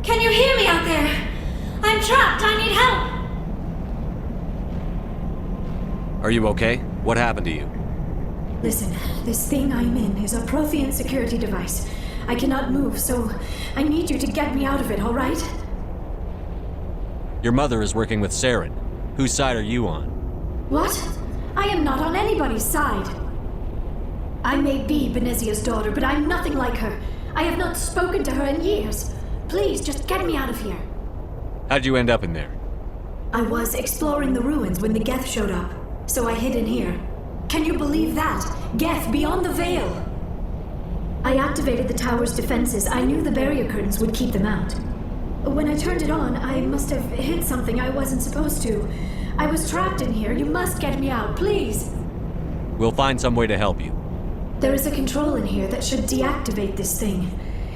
Can you hear me out there? I'm trapped. I need help. Are you okay? What happened to you? Listen, this thing I'm in is a Prothean security device. I cannot move, so I need you to get me out of it, all right? Your mother is working with Saren. Whose side are you on? What? I am not on anybody's side. I may be Benezia's daughter, but I'm nothing like her. I have not spoken to her in years. Please, just get me out of here. How'd you end up in there? I was exploring the ruins when the Geth showed up, so I hid in here. Can you believe that? Geth beyond the veil! I activated the tower's defenses. I knew the barrier curtains would keep them out. When I turned it on, I must have hit something I wasn't supposed to. I was trapped in here. You must get me out, please! We'll find some way to help you. There is a control in here that should deactivate this thing.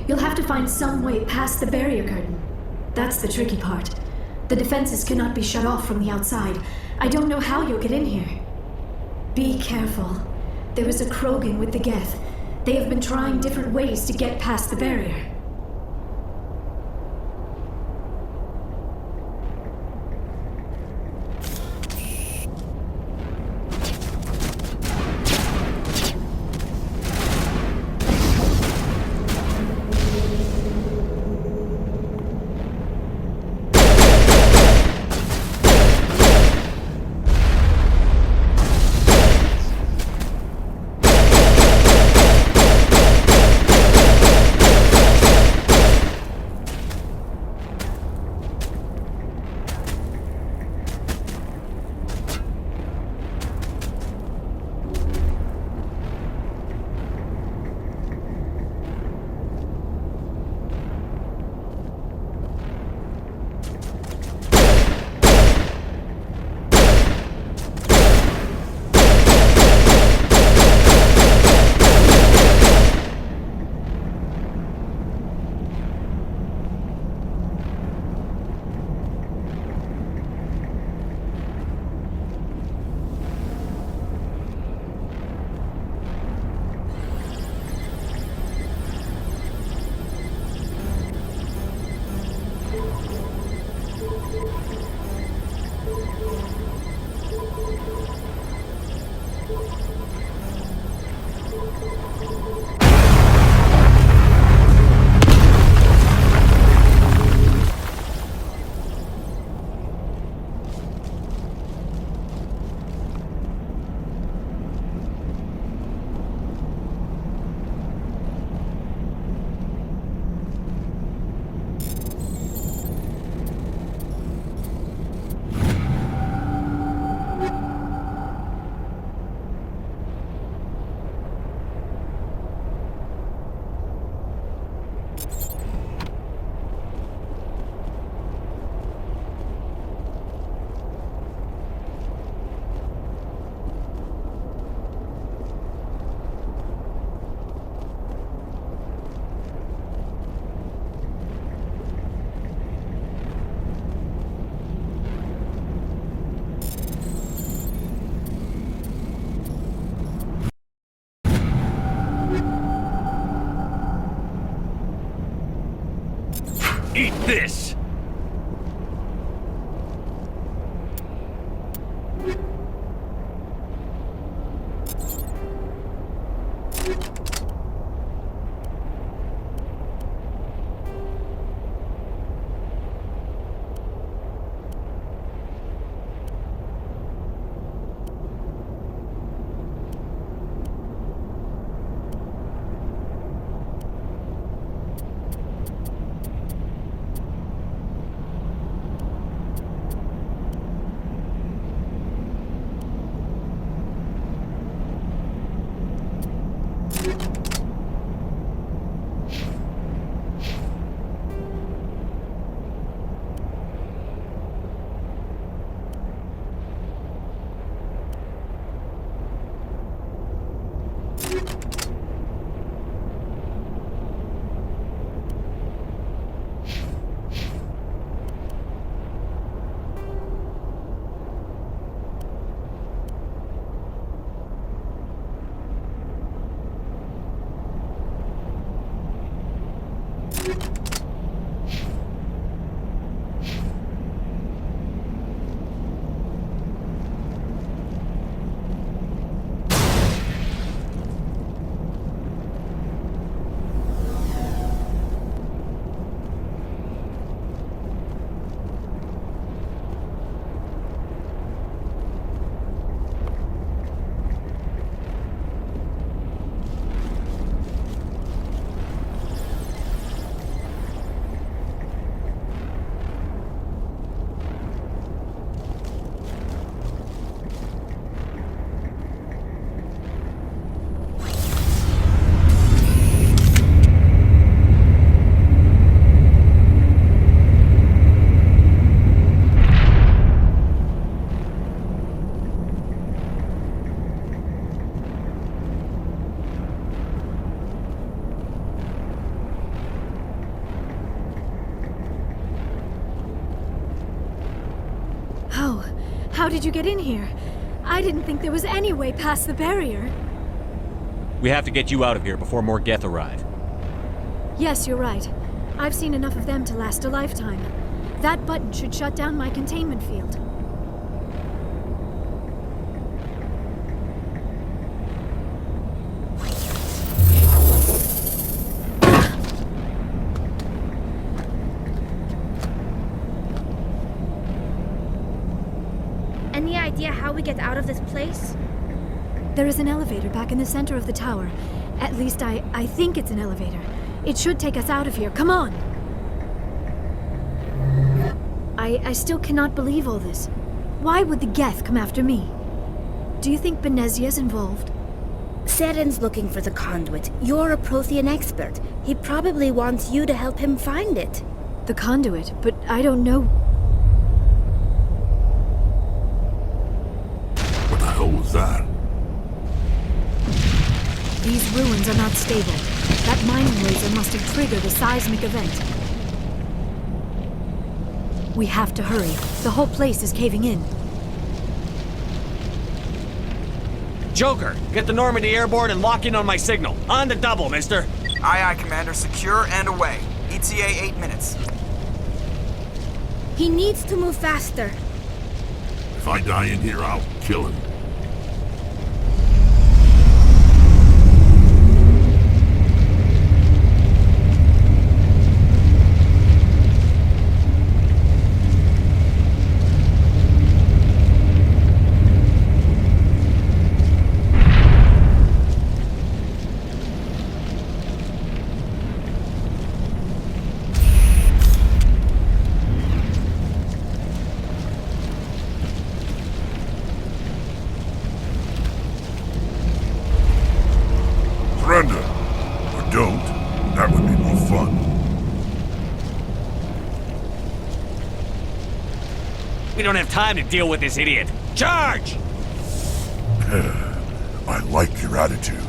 You'll have to find some way past the barrier curtain. That's the tricky part. The defenses cannot be shut off from the outside. I don't know how you'll get in here. Be careful. There is a Krogan with the Geth. They have been trying different ways to get past the barrier. Eat this! How did you get in here? I didn't think there was any way past the barrier. We have to get you out of here before more Geth arrive. Yes, you're right. I've seen enough of them to last a lifetime. That button should shut down my containment field. Any idea how we get out of this place? There is an elevator back in the center of the tower. At least I think it's an elevator. It should take us out of here. Come on! I still cannot believe all this. Why would the Geth come after me? Do you think Benezia's involved? Seren's looking for the conduit. You're a Prothean expert. He probably wants you to help him find it. The conduit, but I don't know. What the hell was that? These ruins are not stable. That mining laser must have triggered a seismic event. We have to hurry. The whole place is caving in. Joker, get the Normandy airborne and lock in on my signal. On the double, mister. Aye, aye, Commander. Secure and away. ETA 8 minutes. He needs to move faster. If I die in here, I'll kill him. Surrender. Or don't. That would be more fun. We don't have time to deal with this idiot. Charge! I like your attitude.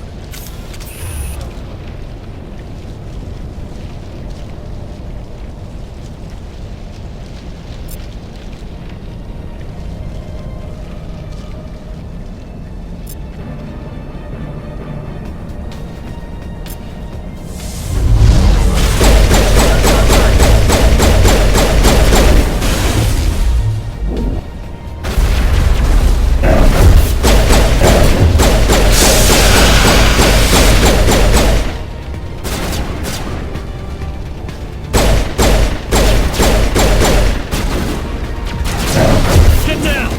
Get down!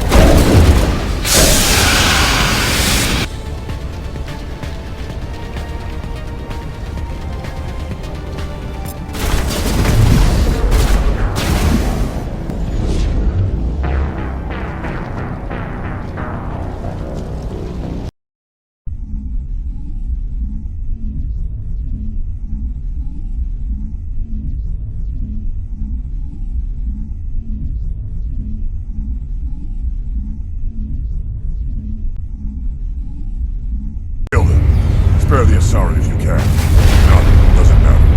Kill him. Spare the Asari if you can. None. Doesn't matter.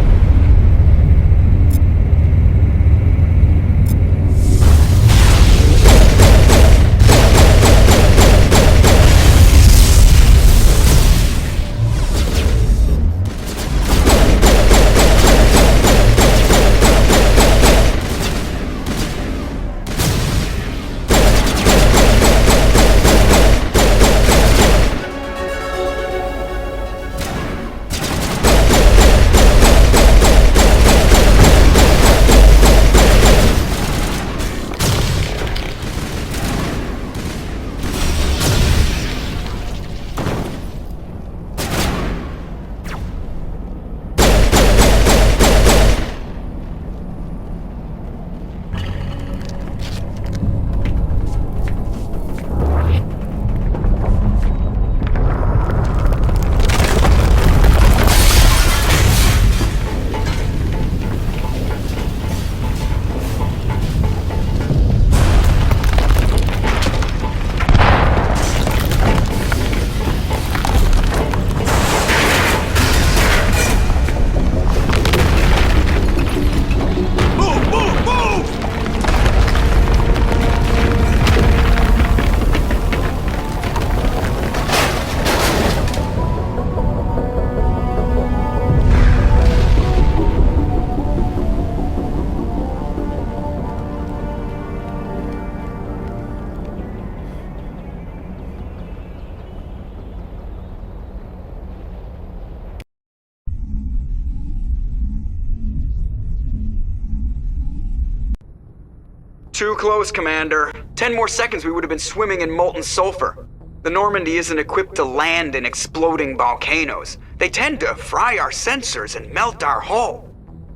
Too close, Commander. 10 more seconds we would have been swimming in molten sulfur. The Normandy isn't equipped to land in exploding volcanoes. They tend to fry our sensors and melt our hull.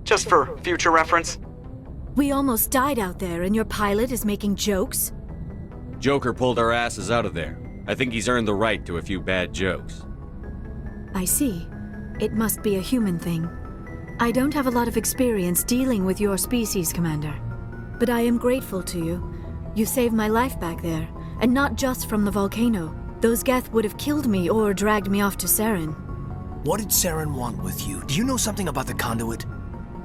Just for future reference. We almost died out there, and your pilot is making jokes? Joker pulled our asses out of there. I think he's earned the right to a few bad jokes. I see. It must be a human thing. I don't have a lot of experience dealing with your species, Commander. But I am grateful to you. You saved my life back there, and not just from the volcano. Those Geth would have killed me or dragged me off to Saren. What did Saren want with you? Do you know something about the conduit?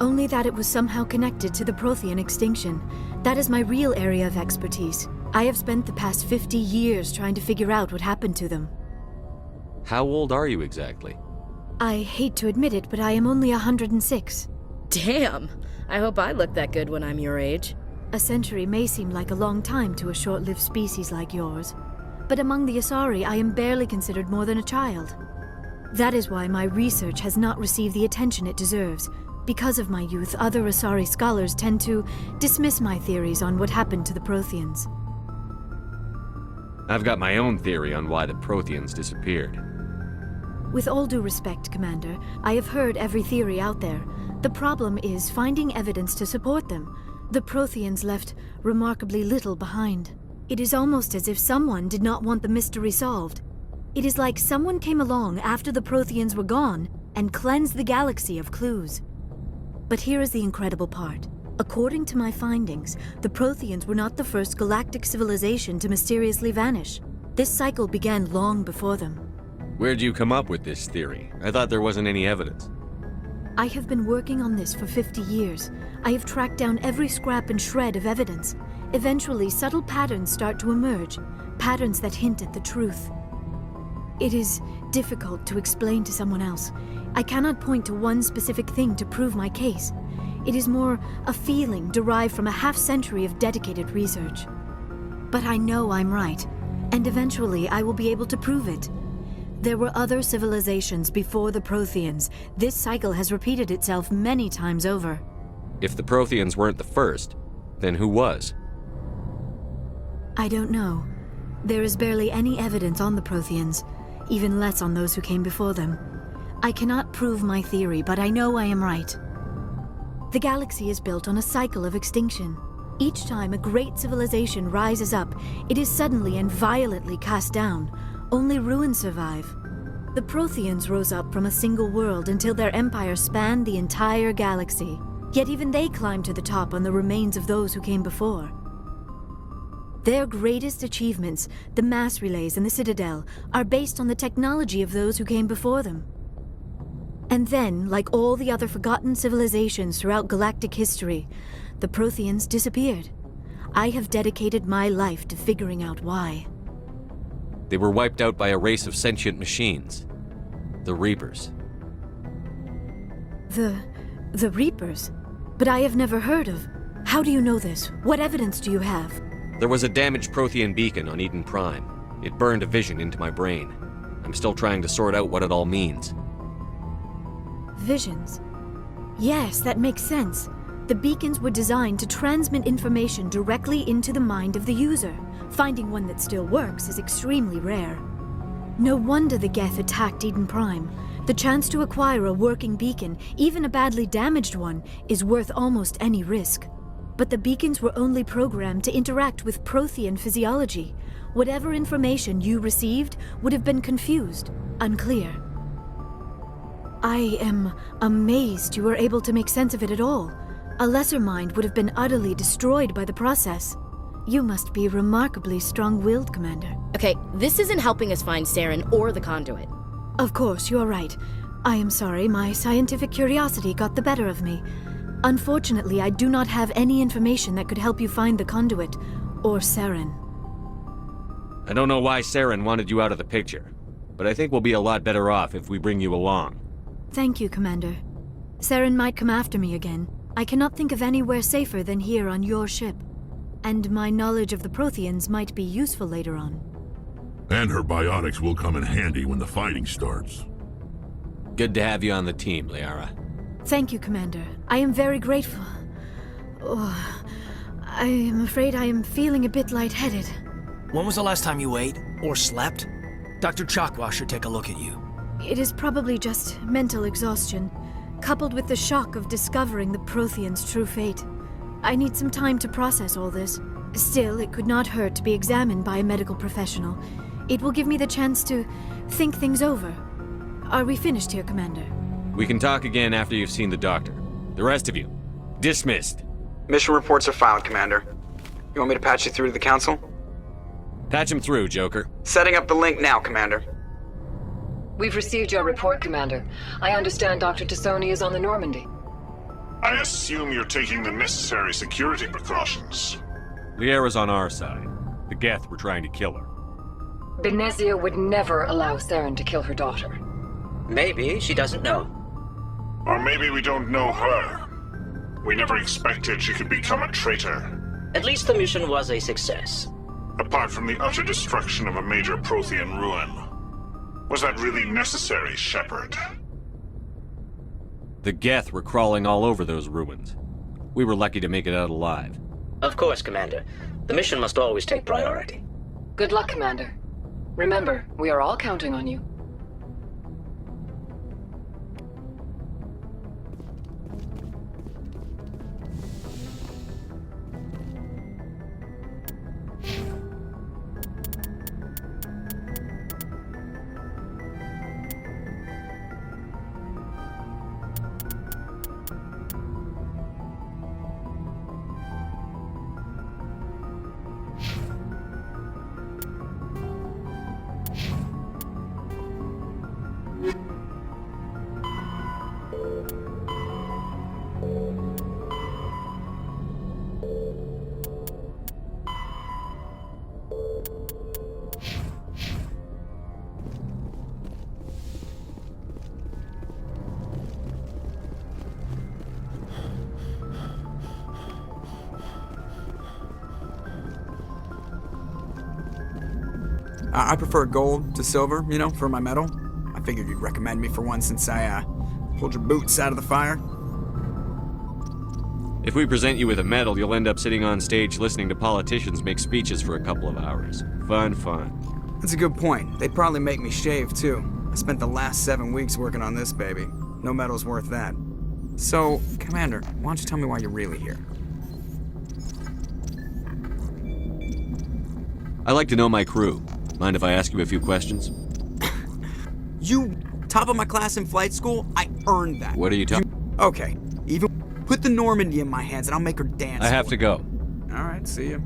Only that it was somehow connected to the Prothean extinction. That is my real area of expertise. I have spent the past 50 years trying to figure out what happened to them. How old are you exactly? I hate to admit it, but I am only 106. Damn! I hope I look that good when I'm your age. A century may seem like a long time to a short-lived species like yours, but among the Asari I am barely considered more than a child. That is why my research has not received the attention it deserves. Because of my youth, other Asari scholars tend to dismiss my theories on what happened to the Protheans. I've got my own theory on why the Protheans disappeared. With all due respect, Commander, I have heard every theory out there. The problem is finding evidence to support them. The Protheans left remarkably little behind. It is almost as if someone did not want the mystery solved. It is like someone came along after the Protheans were gone and cleansed the galaxy of clues. But here is the incredible part. According to my findings, the Protheans were not the first galactic civilization to mysteriously vanish. This cycle began long before them. Where'd you come up with this theory? I thought there wasn't any evidence. I have been working on this for 50 years. I have tracked down every scrap and shred of evidence. Eventually, subtle patterns start to emerge, patterns that hint at the truth. It is difficult to explain to someone else. I cannot point to one specific thing to prove my case. It is more a feeling derived from a half-century of dedicated research. But I know I'm right, and eventually I will be able to prove it. There were other civilizations before the Protheans. This cycle has repeated itself many times over. If the Protheans weren't the first, then who was? I don't know. There is barely any evidence on the Protheans, even less on those who came before them. I cannot prove my theory, but I know I am right. The galaxy is built on a cycle of extinction. Each time a great civilization rises up, it is suddenly and violently cast down. Only ruins survive. The Protheans rose up from a single world until their empire spanned the entire galaxy. Yet even they climbed to the top on the remains of those who came before. Their greatest achievements, the mass relays and the Citadel, are based on the technology of those who came before them. And then, like all the other forgotten civilizations throughout galactic history, the Protheans disappeared. I have dedicated my life to figuring out why. They were wiped out by a race of sentient machines. The Reapers. The Reapers? But I have never heard of. How do you know this? What evidence do you have? There was a damaged Prothean beacon on Eden Prime. It burned a vision into my brain. I'm still trying to sort out what it all means. Visions? Yes, that makes sense. The beacons were designed to transmit information directly into the mind of the user. Finding one that still works is extremely rare. No wonder the Geth attacked Eden Prime. The chance to acquire a working beacon, even a badly damaged one, is worth almost any risk. But the beacons were only programmed to interact with Prothean physiology. Whatever information you received would have been confused, unclear. I am amazed you were able to make sense of it at all. A lesser mind would have been utterly destroyed by the process. You must be remarkably strong-willed, Commander. Okay, this isn't helping us find Saren or the conduit. Of course, you are right. I am sorry, my scientific curiosity got the better of me. Unfortunately, I do not have any information that could help you find the conduit, or Saren. I don't know why Saren wanted you out of the picture, but I think we'll be a lot better off if we bring you along. Thank you, Commander. Saren might come after me again. I cannot think of anywhere safer than here on your ship. And my knowledge of the Protheans might be useful later on. And her biotics will come in handy when the fighting starts. Good to have you on the team, Liara. Thank you, Commander. I am very grateful. Oh, I am afraid I am feeling a bit lightheaded. When was the last time you ate? Or slept? Dr. Chakwa should take a look at you. It is probably just mental exhaustion, coupled with the shock of discovering the Protheans' true fate. I need some time to process all this. Still, it could not hurt to be examined by a medical professional. It will give me the chance to think things over. Are we finished here, Commander? We can talk again after you've seen the doctor. The rest of you, dismissed. Mission reports are filed, Commander. You want me to patch you through to the Council? Patch him through, Joker. Setting up the link now, Commander. We've received your report, Commander. I understand Dr. Tassoni is on the Normandy. I assume you're taking the necessary security precautions. Liara's on our side. The Geth were trying to kill her. Benezia would never allow Saren to kill her daughter. Maybe she doesn't know. Or maybe we don't know her. We never expected she could become a traitor. At least the mission was a success. Apart from the utter destruction of a major Prothean ruin. Was that really necessary, Shepard? The Geth were crawling all over those ruins. We were lucky to make it out alive. Of course, Commander. The mission must always take priority. Good luck, Commander. Remember, we are all counting on you. I prefer gold to silver, you know, for my medal. I figured you'd recommend me for one since I, pulled your boots out of the fire. If we present you with a medal, you'll end up sitting on stage listening to politicians make speeches for a couple of hours. Fun, fun. That's a good point. They'd probably make me shave, too. I spent the last 7 weeks working on this baby. No medal's worth that. So, Commander, why don't you tell me why you're really here? I like to know my crew. Mind if I ask you a few questions? You top of my class in flight school? I earned that. What are you talking? Okay, even put the Normandy in my hands and I'll make her dance. I have to go. All right, see ya.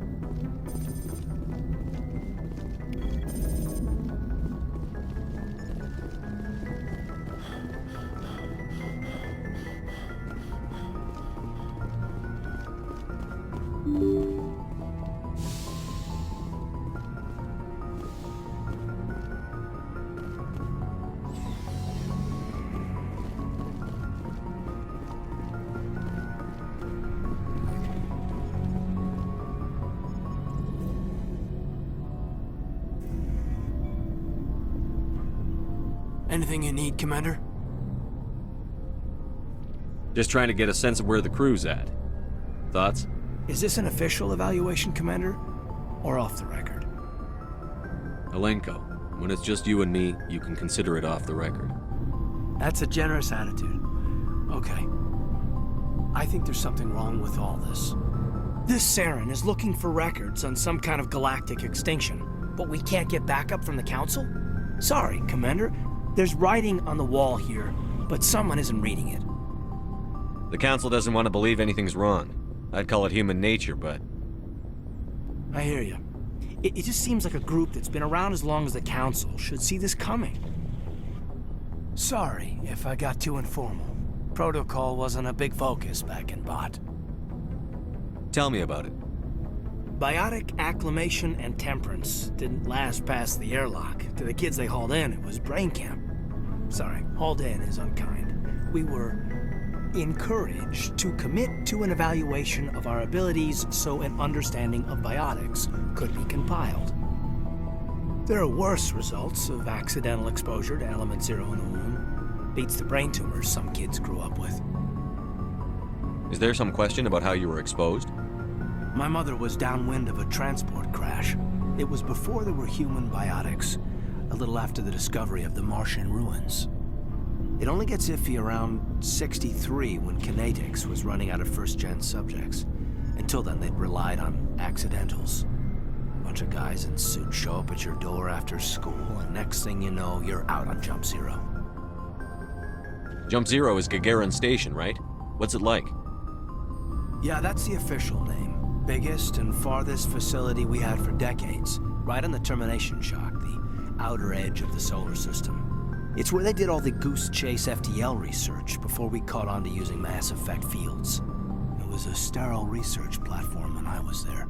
Anything you need, Commander? Just trying to get a sense of where the crew's at. Thoughts? Is this an official evaluation, Commander? Or off the record? Alenko, when it's just you and me, you can consider it off the record. That's a generous attitude. Okay. I think there's something wrong with all this. This Saren is looking for records on some kind of galactic extinction, but we can't get backup from the Council? Sorry, Commander. There's writing on the wall here, but someone isn't reading it. The Council doesn't want to believe anything's wrong. I'd call it human nature, but... I hear you. It just seems like a group that's been around as long as the Council should see this coming. Sorry if I got too informal. Protocol wasn't a big focus back in Bot. Tell me about it. Biotic acclimation and temperance didn't last past the airlock. To the kids they hauled in, it was brain camp. Sorry, hauled in is unkind. We were encouraged to commit to an evaluation of our abilities so an understanding of biotics could be compiled. There are worse results of accidental exposure to element 0 in the womb. Beats the brain tumors some kids grew up with. Is there some question about how you were exposed? My mother was downwind of a transport crash. It was before there were human biotics, a little after the discovery of the Martian ruins. It only gets iffy around 63 when Kinetics was running out of first-gen subjects. Until then, they'd relied on accidentals. A bunch of guys in suits show up at your door after school, and next thing you know, you're out on Jump Zero. Jump Zero is Gagarin Station, right? What's it like? Yeah, that's the official name. Biggest and farthest facility we had for decades. Right on the termination shock, the outer edge of the solar system. It's where they did all the Goose Chase FTL research before we caught on to using mass effect fields. It was a sterile research platform when I was there.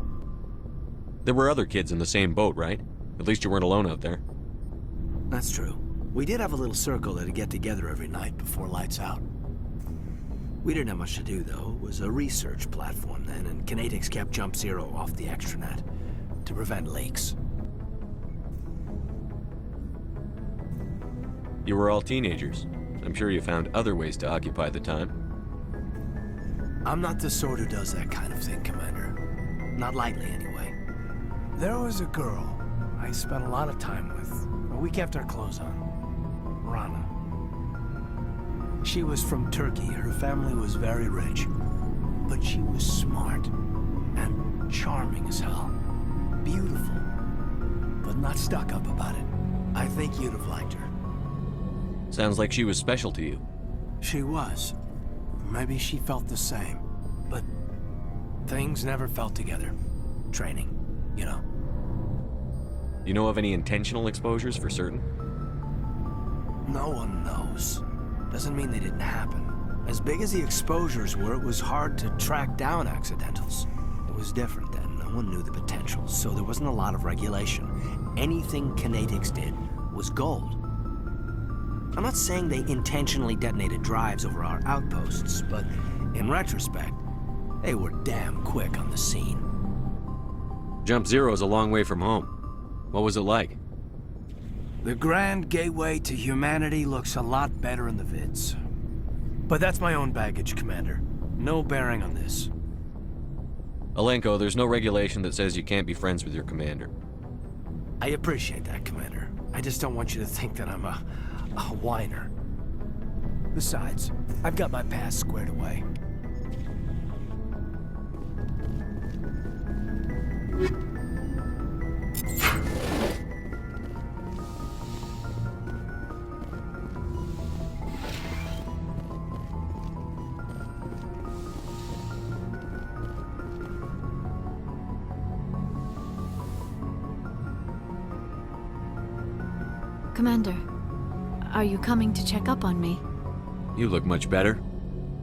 There were other kids in the same boat, right? At least you weren't alone out there. That's true. We did have a little circle that'd get together every night before lights out. We didn't have much to do, though. It was a research platform then, and Kinetics kept Jump Zero off the extranet to prevent leaks. You were all teenagers. I'm sure you found other ways to occupy the time. I'm not the sort who does that kind of thing, Commander. Not lightly, anyway. There was a girl I spent a lot of time with, but we kept our clothes on. Rana. She was from Turkey. Her family was very rich. But she was smart and charming as hell. Beautiful, but not stuck up about it. I think you'd have liked her. Sounds like she was special to you. She was. Maybe she felt the same. But things never felt together. Training, you know. You know of any intentional exposures for certain? No one knows. Doesn't mean they didn't happen. As big as the exposures were, it was hard to track down accidentals. It was different then. No one knew the potential, so there wasn't a lot of regulation. Anything Kinetics did was gold. I'm not saying they intentionally detonated drives over our outposts, but in retrospect, they were damn quick on the scene. Jump Zero is a long way from home. What was it like? The grand gateway to humanity looks a lot better in the vids. But that's my own baggage, Commander. No bearing on this. Alenko, there's no regulation that says you can't be friends with your commander. I appreciate that, Commander. I just don't want you to think that I'm a whiner. Besides, I've got my past squared away. Commander, are you coming to check up on me? You look much better.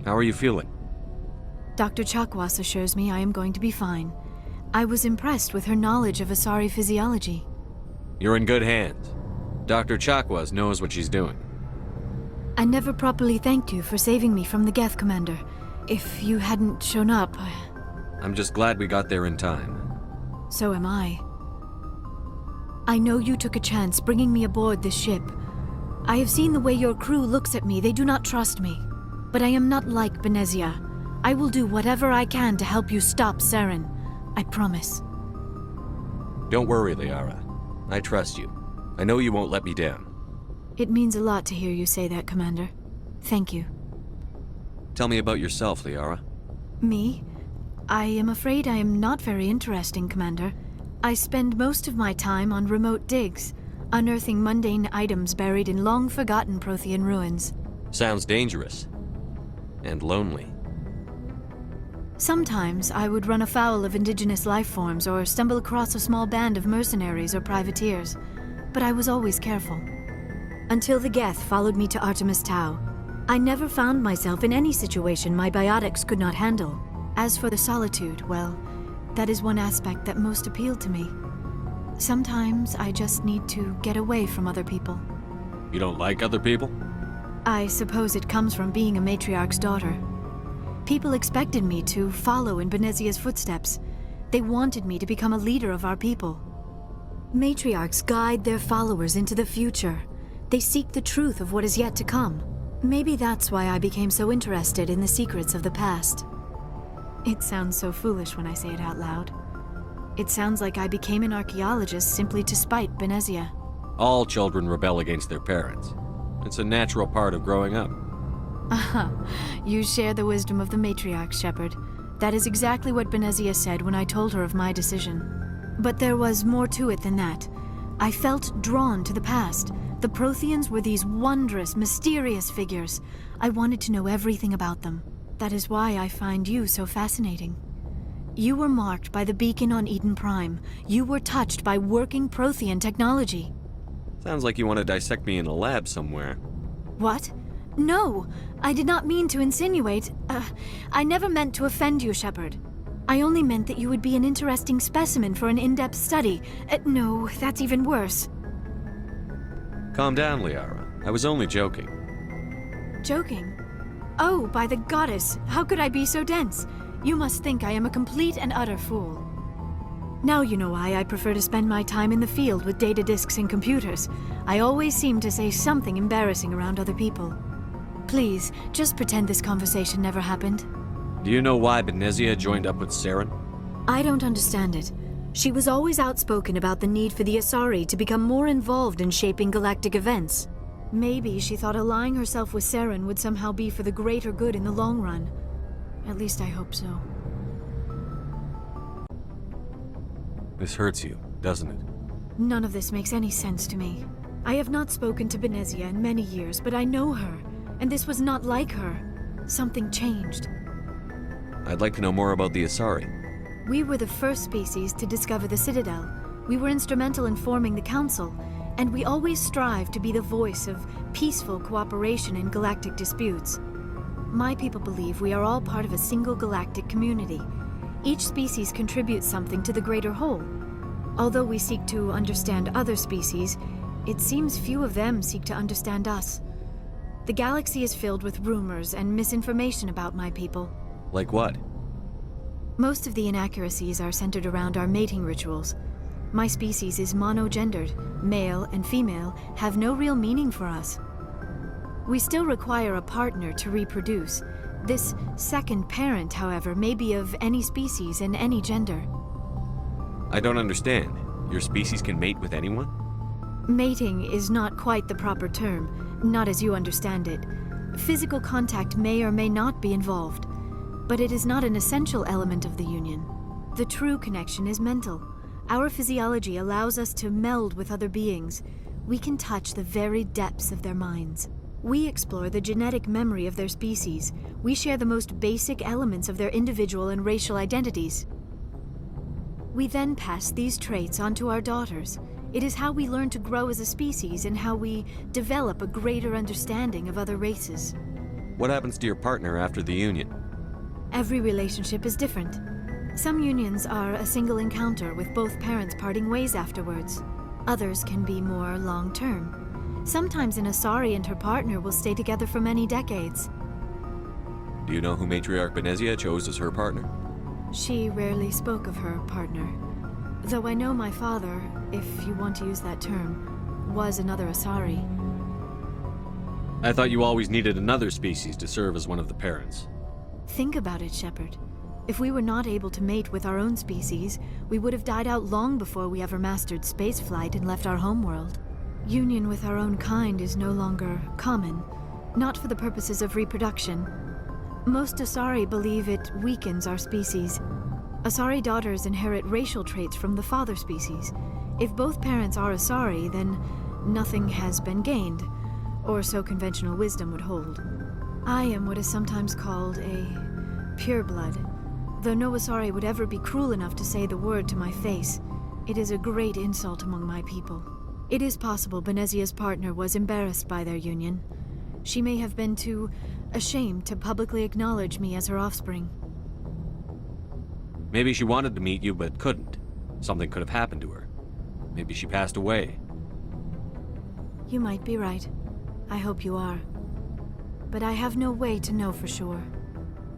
How are you feeling? Dr. Chakwas assures me I am going to be fine. I was impressed with her knowledge of Asari physiology. You're in good hands. Dr. Chakwas knows what she's doing. I never properly thanked you for saving me from the Geth, Commander. If you hadn't shown up... I'm just glad we got there in time. So am I. I know you took a chance bringing me aboard this ship. I have seen the way your crew looks at me. They do not trust me. But I am not like Benezia. I will do whatever I can to help you stop Saren. I promise. Don't worry, Liara. I trust you. I know you won't let me down. It means a lot to hear you say that, Commander. Thank you. Tell me about yourself, Liara. Me? I am afraid I am not very interesting, Commander. I spend most of my time on remote digs, unearthing mundane items buried in long-forgotten Prothean ruins. Sounds dangerous. And lonely. Sometimes I would run afoul of indigenous life forms or stumble across a small band of mercenaries or privateers, but I was always careful. Until the Geth followed me to Artemis Tau, I never found myself in any situation my biotics could not handle. As for the solitude, well, that is one aspect that most appealed to me. Sometimes I just need to get away from other people. You don't like other people? I suppose it comes from being a matriarch's daughter. People expected me to follow in Benezia's footsteps. They wanted me to become a leader of our people. Matriarchs guide their followers into the future. They seek the truth of what is yet to come. Maybe that's why I became so interested in the secrets of the past. It sounds so foolish when I say it out loud. It sounds like I became an archaeologist simply to spite Benezia. All children rebel against their parents. It's a natural part of growing up. Aha, you share the wisdom of the matriarch, Shepard. That is exactly what Benezia said when I told her of my decision. But there was more to it than that. I felt drawn to the past. The Protheans were these wondrous, mysterious figures. I wanted to know everything about them. That is why I find you so fascinating. You were marked by the beacon on Eden Prime. You were touched by working Prothean technology. Sounds like you want to dissect me in a lab somewhere. What? No, I did not mean to insinuate. I never meant to offend you, Shepard. I only meant that you would be an interesting specimen for an in-depth study. No, that's even worse. Calm down, Liara. I was only joking. Joking? Oh, by the goddess, how could I be so dense? You must think I am a complete and utter fool. Now you know why I prefer to spend my time in the field with data disks and computers. I always seem to say something embarrassing around other people. Please, just pretend this conversation never happened. Do you know why Benezia joined up with Saren? I don't understand it. She was always outspoken about the need for the Asari to become more involved in shaping galactic events. Maybe she thought allying herself with Saren would somehow be for the greater good in the long run. At least I hope so. This hurts you, doesn't it? None of this makes any sense to me. I have not spoken to Benezia in many years, but I know her, and this was not like her. Something changed. I'd like to know more about the Asari. We were the first species to discover the Citadel. We were instrumental in forming the Council, and we always strive to be the voice of peaceful cooperation in galactic disputes. My people believe we are all part of a single galactic community. Each species contributes something to the greater whole. Although we seek to understand other species, it seems few of them seek to understand us. The galaxy is filled with rumors and misinformation about my people. Like what? Most of the inaccuracies are centered around our mating rituals. My species is monogendered. Male and female have no real meaning for us. We still require a partner to reproduce. This second parent, however, may be of any species and any gender. I don't understand. Your species can mate with anyone? Mating is not quite the proper term, not as you understand it. Physical contact may or may not be involved, but it is not an essential element of the union. The true connection is mental. Our physiology allows us to meld with other beings. We can touch the very depths of their minds. We explore the genetic memory of their species. We share the most basic elements of their individual and racial identities. We then pass these traits on to our daughters. It is how we learn to grow as a species and how we develop a greater understanding of other races. What happens to your partner after the union? Every relationship is different. Some unions are a single encounter with both parents parting ways afterwards. Others can be more long-term. Sometimes an Asari and her partner will stay together for many decades. Do you know who Matriarch Benezia chose as her partner? She rarely spoke of her partner. Though I know my father, if you want to use that term, was another Asari. I thought you always needed another species to serve as one of the parents. Think about it, Shepard. If we were not able to mate with our own species, we would have died out long before we ever mastered spaceflight and left our homeworld. Union with our own kind is no longer common, not for the purposes of reproduction. Most Asari believe it weakens our species. Asari daughters inherit racial traits from the father species. If both parents are Asari, then nothing has been gained, or so conventional wisdom would hold. I am what is sometimes called a pureblood. Though no Asari would ever be cruel enough to say the word to my face, it is a great insult among my people. It is possible Benezia's partner was embarrassed by their union. She may have been too ashamed to publicly acknowledge me as her offspring. Maybe she wanted to meet you but couldn't. Something could have happened to her. Maybe she passed away. You might be right. I hope you are. But I have no way to know for sure.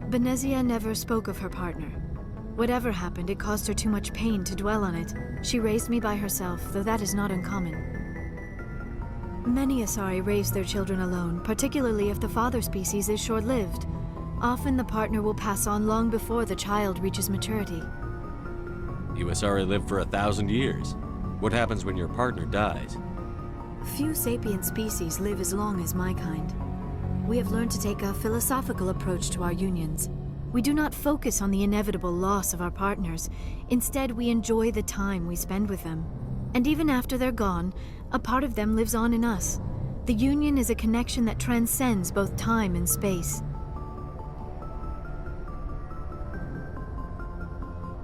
Benezia never spoke of her partner. Whatever happened, it caused her too much pain to dwell on it. She raised me by herself, though that is not uncommon. Many Asari raise their children alone, particularly if the father species is short-lived. Often the partner will pass on long before the child reaches maturity. You Asari live for 1,000 years. What happens when your partner dies? Few sapient species live as long as my kind. We have learned to take a philosophical approach to our unions. We do not focus on the inevitable loss of our partners. Instead, we enjoy the time we spend with them. And even after they're gone, a part of them lives on in us. The union is a connection that transcends both time and space.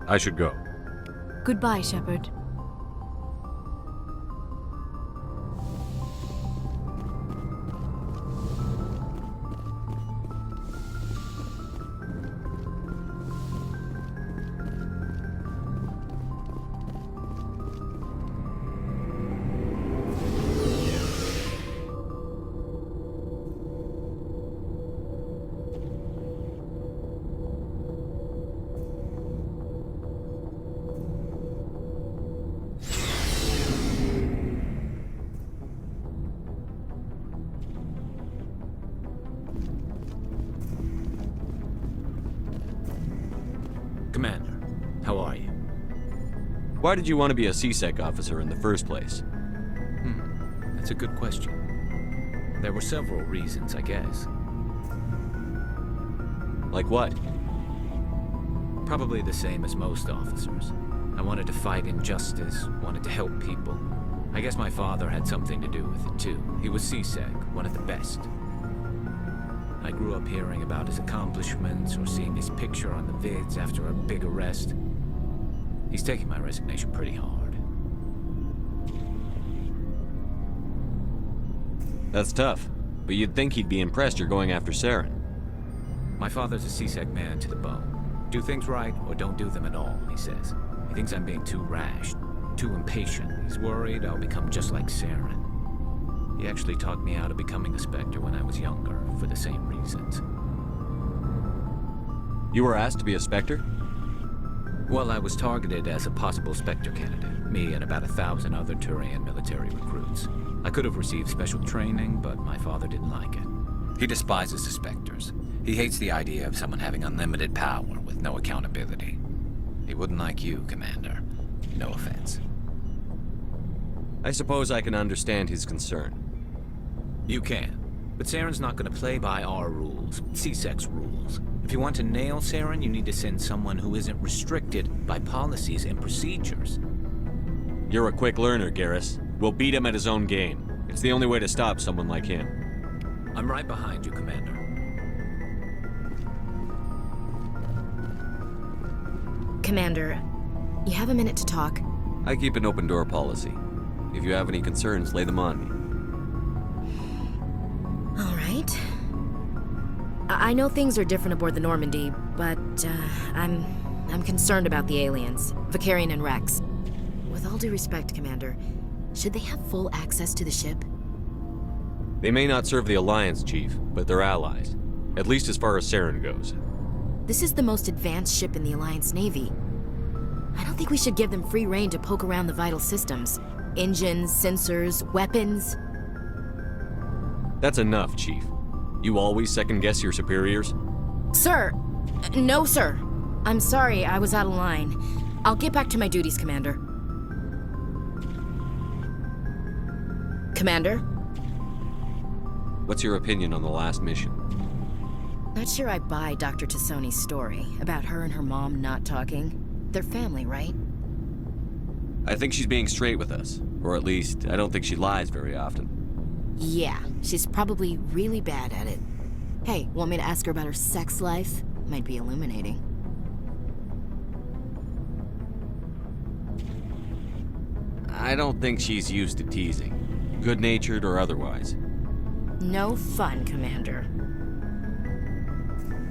I should go. Goodbye, Shepard. Commander, how are you? Why did you want to be a CSEC officer in the first place? That's a good question. There were several reasons, I guess. Like what? Probably the same as most officers. I wanted to fight injustice, wanted to help people. I guess my father had something to do with it too. He was CSEC, one of the best. I grew up hearing about his accomplishments or seeing his picture on the vids after a big arrest. He's taking my resignation pretty hard. That's tough, but you'd think he'd be impressed you're going after Saren. My father's a CSEC man to the bone. Do things right or don't do them at all, he says. He thinks I'm being too rash, too impatient. He's worried I'll become just like Saren. He actually talked me out of becoming a Spectre when I was younger, for the same reasons. You were asked to be a Spectre? Well, I was targeted as a possible Spectre candidate. Me and about 1,000 other Turian military recruits. I could have received special training, but my father didn't like it. He despises the Spectres. He hates the idea of someone having unlimited power with no accountability. He wouldn't like you, Commander. No offense. I suppose I can understand his concern. You can. But Saren's not going to play by our rules, C-Sec's rules. If you want to nail Saren, you need to send someone who isn't restricted by policies and procedures. You're a quick learner, Garrus. We'll beat him at his own game. It's the only way to stop someone like him. I'm right behind you, Commander. Commander, you have a minute to talk? I keep an open door policy. If you have any concerns, lay them on me. All right. I know things are different aboard the Normandy, but I'm concerned about the aliens, Vicarian and Rex. With all due respect, Commander, should they have full access to the ship? They may not serve the Alliance, Chief, but they're allies. At least as far as Saren goes. This is the most advanced ship in the Alliance Navy. I don't think we should give them free rein to poke around the vital systems. Engines, sensors, weapons. That's enough, Chief. You always second-guess your superiors? Sir! No, sir. I'm sorry, I was out of line. I'll get back to my duties, Commander. Commander? What's your opinion on the last mission? Not sure I buy Dr. Tassoni's story about her and her mom not talking. They're family, right? I think she's being straight with us. Or at least, I don't think she lies very often. Yeah, she's probably really bad at it. Hey, want me to ask her about her sex life? Might be illuminating. I don't think she's used to teasing. Good-natured or otherwise. No fun, Commander.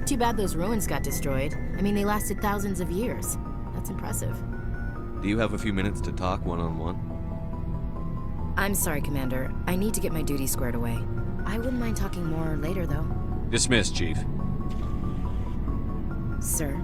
Too bad those ruins got destroyed. I mean, they lasted thousands of years. That's impressive. Do you have a few minutes to talk one-on-one? I'm sorry, Commander. I need to get my duties squared away. I wouldn't mind talking more later, though. Dismissed, Chief. Sir.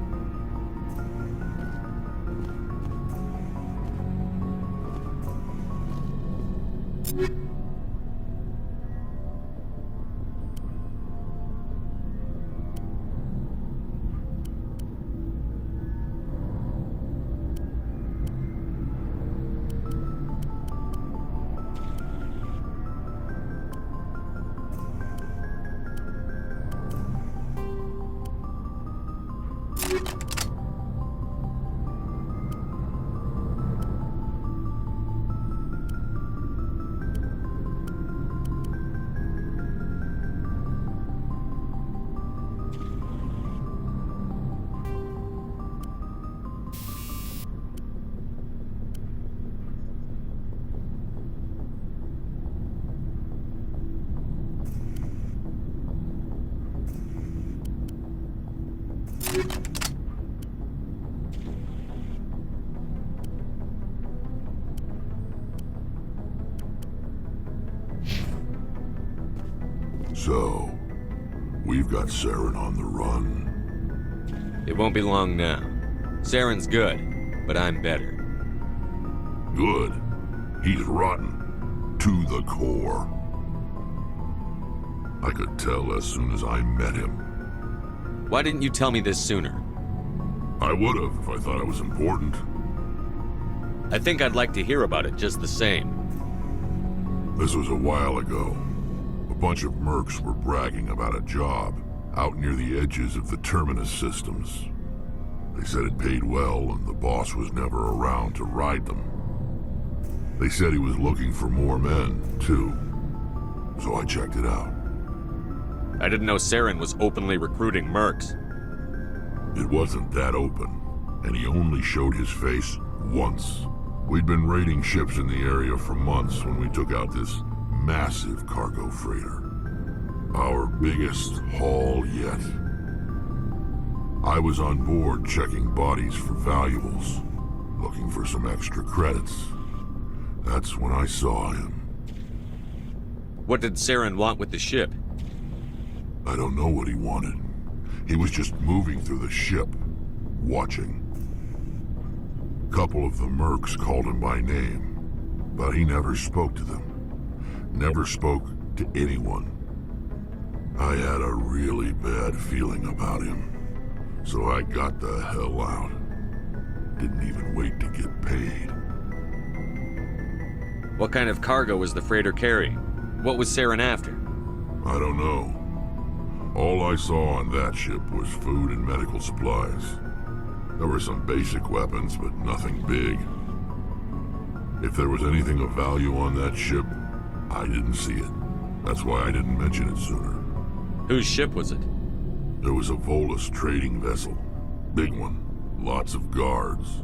So, we've got Saren on the run. It won't be long now. Saren's good, but I'm better. Good. He's rotten. To the core. I could tell as soon as I met him. Why didn't you tell me this sooner? I would've if I thought it was important. I think I'd like to hear about it just the same. This was a while ago. A bunch of mercs were bragging about a job out near the edges of the Terminus systems. They said it paid well and the boss was never around to ride them. They said he was looking for more men, too. So I checked it out. I didn't know Saren was openly recruiting mercs. It wasn't that open, and he only showed his face once. We'd been raiding ships in the area for months when we took out this massive cargo freighter. Our biggest haul yet. I was on board checking bodies for valuables, looking for some extra credits. That's when I saw him. What did Saren want with the ship? I don't know what he wanted. He was just moving through the ship, watching. Couple of the mercs called him by name, but he never spoke to them. Never spoke to anyone. I had a really bad feeling about him, so I got the hell out. Didn't even wait to get paid. What kind of cargo was the freighter carrying? What was Saren after? I don't know. All I saw on that ship was food and medical supplies. There were some basic weapons, but nothing big. If there was anything of value on that ship, I didn't see it. That's why I didn't mention it sooner. Whose ship was it? There was a Volus trading vessel. Big one. Lots of guards.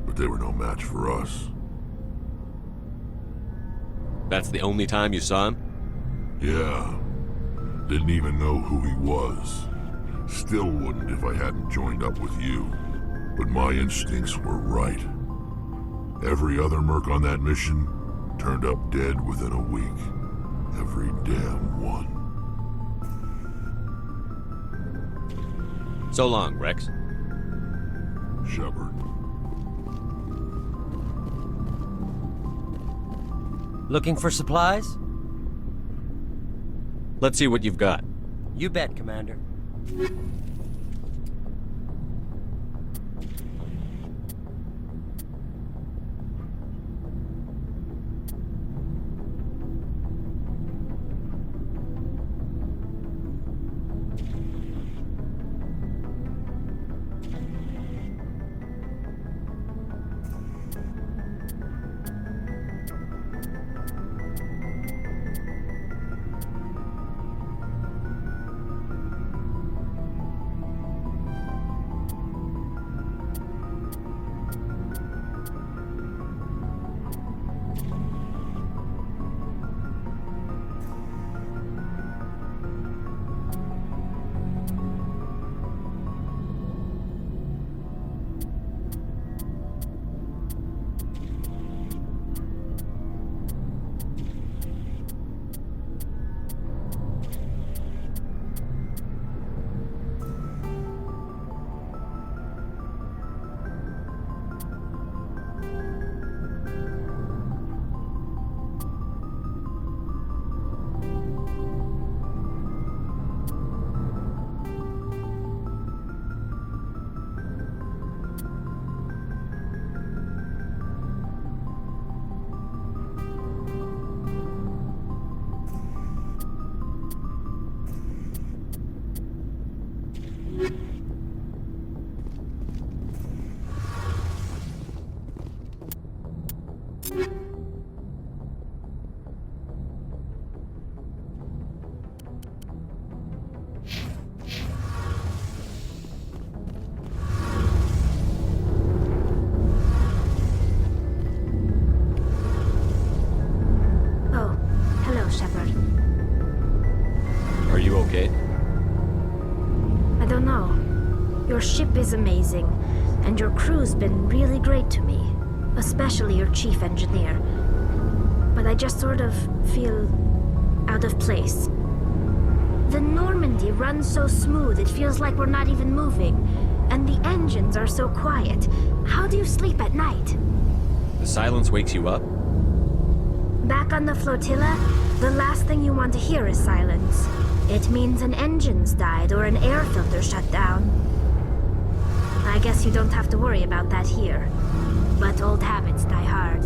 But they were no match for us. That's the only time you saw him? Yeah. Didn't even know who he was. Still wouldn't if I hadn't joined up with you. But my instincts were right. Every other merc on that mission turned up dead within a week. Every damn one. So long, Rex. Shepard. Looking for supplies? Let's see what you've got. You bet, Commander. Your ship is amazing, and your crew's been really great to me, especially your chief engineer. But I just sort of feel out of place. The Normandy runs so smooth it feels like we're not even moving, and the engines are so quiet. How do you sleep at night? The silence wakes you up? Back on the flotilla, the last thing you want to hear is silence. It means an engine's died or an air filter shut down. I guess you don't have to worry about that here. But old habits die hard.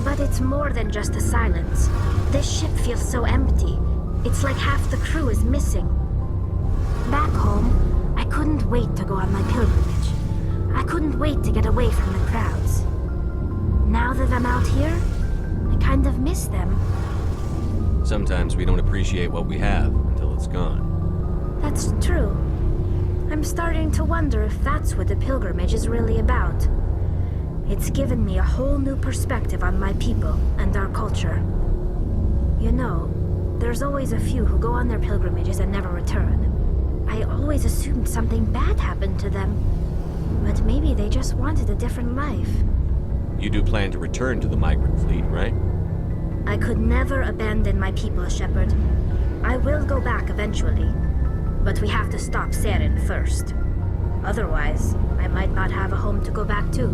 But it's more than just the silence. This ship feels so empty. It's like half the crew is missing. Back home, I couldn't wait to go on my pilgrimage. I couldn't wait to get away from the crowds. Now that I'm out here, I kind of miss them. Sometimes we don't appreciate what we have until it's gone. That's true. I'm starting to wonder if that's what the pilgrimage is really about. It's given me a whole new perspective on my people and our culture. You know, there's always a few who go on their pilgrimages and never return. I always assumed something bad happened to them. But maybe they just wanted a different life. You do plan to return to the migrant fleet, right? I could never abandon my people, Shepard. I will go back eventually. But we have to stop Saren first. Otherwise, I might not have a home to go back to.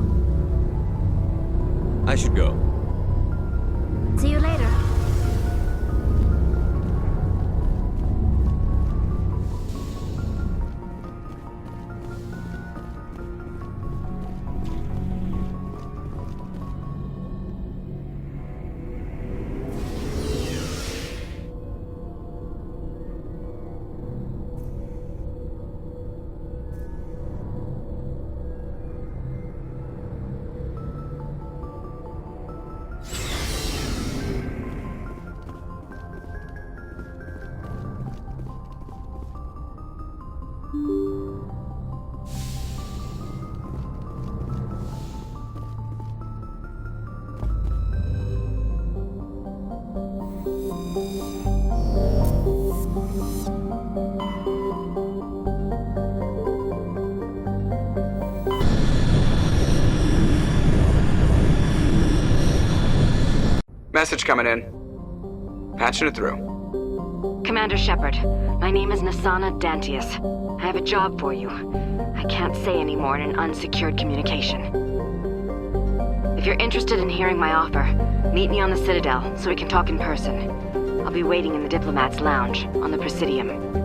I should go. See you later. Message coming in. Patching it through. Commander Shepard, my name is Nasana Dantius. I have a job for you. I can't say any more in an unsecured communication. If you're interested in hearing my offer, meet me on the Citadel so we can talk in person. I'll be waiting in the Diplomat's Lounge on the Presidium.